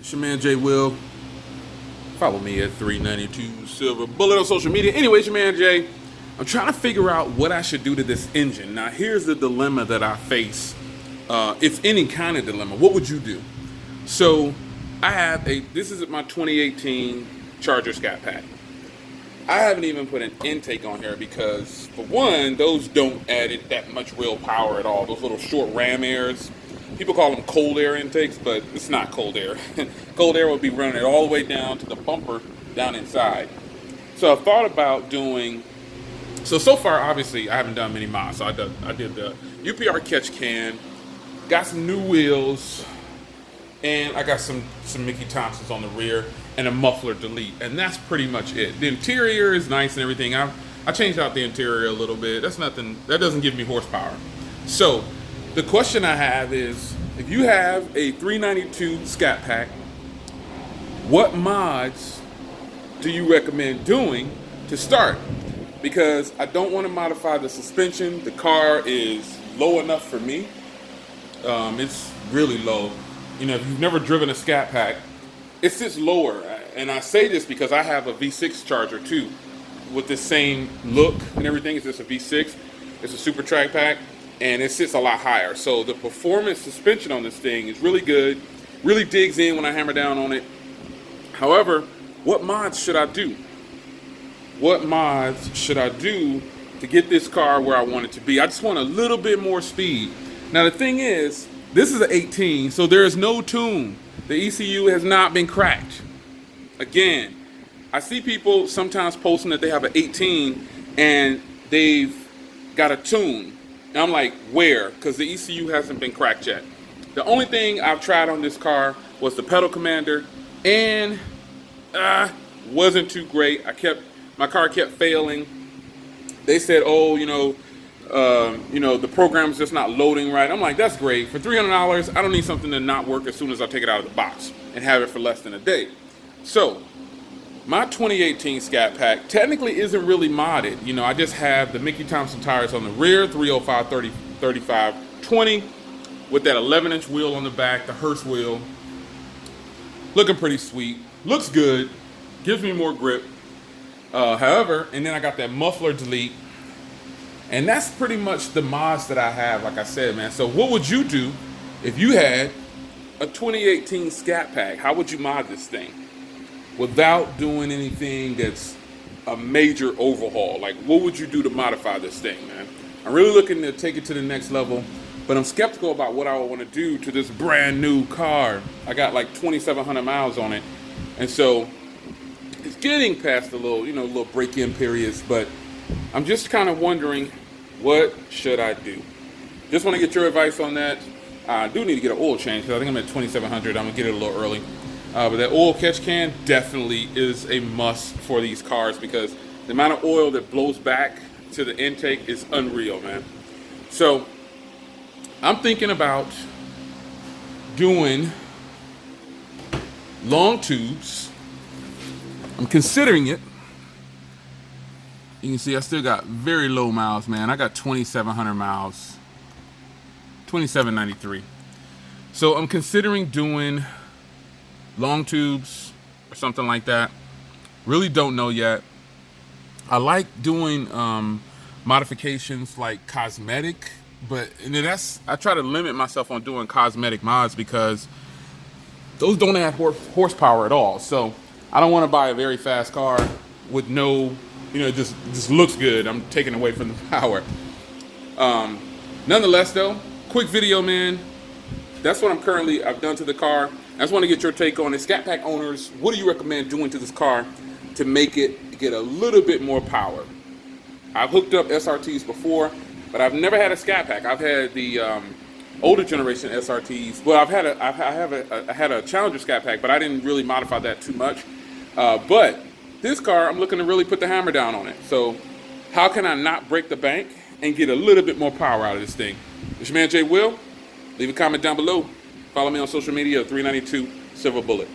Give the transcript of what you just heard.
It's your man Jay Will. Follow me at 392 Silver Bullet on social media. Anyway, it's your man Jay. I'm trying to figure out what I should do to this engine. Now, here's the dilemma that I face. If any kind of dilemma, what would you do? So, this is my 2018 Charger Scatpack. I haven't even put an intake on here because, for one, those don't add it that much real power at all. Those little short ram airs. People call them cold air intakes, but it's not cold air. Cold air will be running it all the way down to the bumper down inside. So I thought about doing, so far, obviously, I haven't done many mods. So I did the UPR catch can, got some new wheels, and I got some Mickey Thompsons on the rear and a muffler delete. And that's pretty much it. The interior is nice and everything. I changed out the interior a little bit. That's nothing, that doesn't give me horsepower. So the question I have is, if you have a 392 Scat Pack, what mods do you recommend doing to start? Because I don't want to modify the suspension. The car is low enough for me. It's really low. You know, if you've never driven a Scat Pack, it sits lower. And I say this because I have a V6 Charger too, with the same look and everything. It's just a V6. It's a super track pack. And it sits a lot higher. So the performance suspension on this thing is really good, really digs in when I hammer down on it. However, what mods should I do? What mods should I do to get this car where I want it to be? I just want a little bit more speed. Now the thing is, this is an 18, so there is no tune. The ECU has not been cracked. Again, I see people sometimes posting that they have an 18 and they've got a tune. And I'm like, where? Because the ECU hasn't been cracked yet. The only thing I've tried on this car was the pedal commander, and wasn't too great. My car kept failing. They said, oh, the program's just not loading right. I'm like, that's great. For $300, I don't need something to not work as soon as I take it out of the box and have it for less than a day. So my 2018 Scat Pack technically isn't really modded. You know, I just have the Mickey Thompson tires on the rear, 305 35 20, with that 11-inch wheel on the back, the Hurst wheel. Looking pretty sweet. Looks good. Gives me more grip. However, and then I got that muffler delete. And that's pretty much the mods that I have, like I said, man. So what would you do if you had a 2018 Scat Pack? How would you mod this thing without doing anything that's a major overhaul? Like, what would you do to modify this thing, man? I'm really looking to take it to the next level, but I'm skeptical about what I would want to do to this brand new car. I got like 2,700 miles on it, and so it's getting past the little break-in periods, but I'm just kind of wondering, what should I do? Just want to get your advice on that. I do need to get an oil change because I think I'm at 2,700. I'm gonna get it a little early. But that oil catch can definitely is a must for these cars because the amount of oil that blows back to the intake is unreal, man. So I'm thinking about doing long tubes. I'm considering it. You can see I still got very low miles, man. I got 2,700 miles, 2,793. So I'm considering doing long tubes or something like that. Really don't know yet. I like doing modifications like cosmetic, but I try to limit myself on doing cosmetic mods because those don't add horsepower at all. So I don't want to buy a very fast car with no, it just looks good. I'm taking away from the power. Nonetheless though, quick video, man. That's what I've done to the car. I just want to get your take on it. Scat Pack owners, what do you recommend doing to this car to make it get a little bit more power? I've hooked up SRTs before, but I've never had a Scat Pack. I've had the older generation SRTs. Well, I had a Challenger Scat Pack, but I didn't really modify that too much. But this car, I'm looking to really put the hammer down on it. So how can I not break the bank and get a little bit more power out of this thing? It's your man Jay Will. Leave a comment down below. Follow me on social media, 392 Silver Bullet.